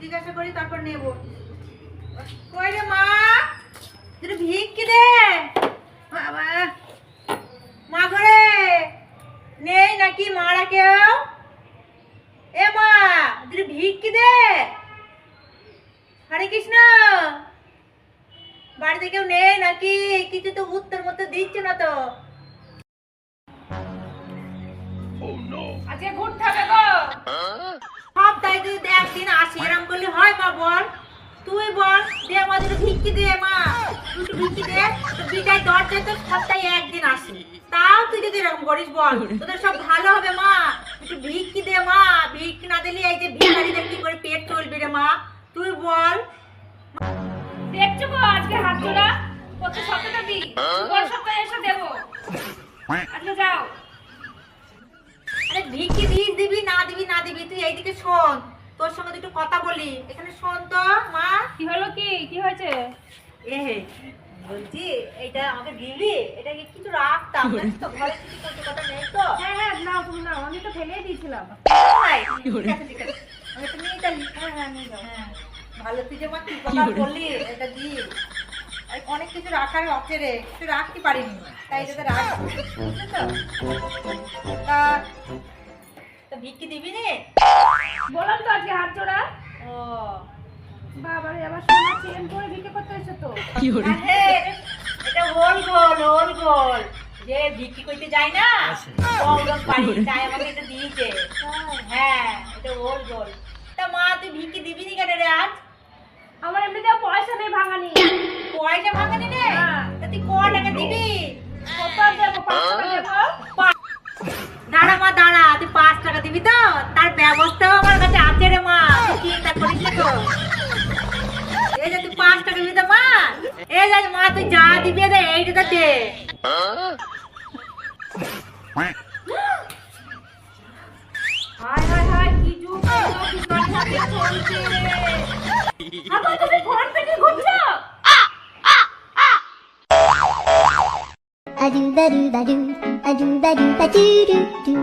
জিজ্ঞাসা করি তারপর নেব। কই রে মা, তুই ভিক্ষি দে। বাবা মা ঘরে নেই নাকি মারা কেউ? এ মা তুই ভিক্ষি দে। হরে কৃষ্ণ, বাড়িতে কেউ নেই নাকি? কিছু তো উত্তর মতো দিচ্ছে না তো। আজকে ঘুরতে হবে গো। সপ্তাহে যদি একদিন আসি এরম করলে হয় মা? বল তুই বল, দে আমাদের ভিক্ষি দে মা, তুই ভিক্ষি দে। তো বিটাই দরজা তো সপ্তাহে একদিন আসি, তাও তুই যদি এরকম করিস বল তোদের সব ভালো হবে মা। একটু ভিক্ষি দে মা, ভিক্ষি না দিলে এই যে ভিখারিদের কি করে পেট চলবে রে মা, তুই বল। দেখছো গো আজকে হাত জোড়া কত সপ্তাহে দিই, পর সপ্তাহে এসে দেবো। আজকে যাও। আরে ভিক্ষি দিস, দিবি না দিবি না দিবি, তুই এইদিকে শোন, তোর সঙ্গে একটু কথা বলি। এখানে শোন তো মা। কি হলো, কি হয়েছে? এ বলছি এইটা আমাকে দিবি, এটা কি কিছু রাখতাম জানিস তো, ঘরে কিছু করতে কথা নেই তো। হ্যাঁ হ্যাঁ নাও, তুমি নাও, আমি তো ফেলেই দিয়েছিলাম। তাই? ঠিক আছে, ঠিক আছে, আমি তো নিয়ে যাবি। হ্যাঁ হ্যাঁ নিয়ে যাও। হ্যাঁ ভালো, তুই যে মা কি কথা বললি, এটা দি। অনেক কিছু রাখার আছে রে, একটু রাখতে পারিনি তাই এটাতে রাখ, বুঝলি তো? তা তা ভিক্ষি দিবি রে? বললাম তো আজকে হাত জোড়া। ও বাবারে আবার সোনা চেন করে ভিক্ষে করতে এসে তো। আরে, এটা ওল গোল, ওল গোল যে ভিক্ষি করতে যায় না ওরকম বাড়ি, তাই আমাকে এটা দিয়েছে। হ্যাঁ এটা ওল গোল। তা মা তুই ভিক্ষি দিবি নি কেন রে আজ? আমার এমনিতেও পয়সা নেই ভাঙানি। পয়সা ভাঙানি রে? হ্যাঁ। তা তুই ক টাকা দিবি? কত দেবো? 5 টাকা দেবো। দাঁড়া মা দাঁড়া, তুই 5 টাকা দিবি তো? তার ব্যবস্থাও আমার কাছে আছে রে মা, তুই চিন্তা করিস না তো। এই যে তুই 5 টাকা দিবি তো মা, এই যে মা তুই যা দিবি রে এইটা দে। হায় হায় হায়, কি যুগ এলো, কি কান্নাকাটি চলছে। আবার তুমি ফোন পেতে ঘুরছো? A do ba do ba do, a do ba do ba do do do.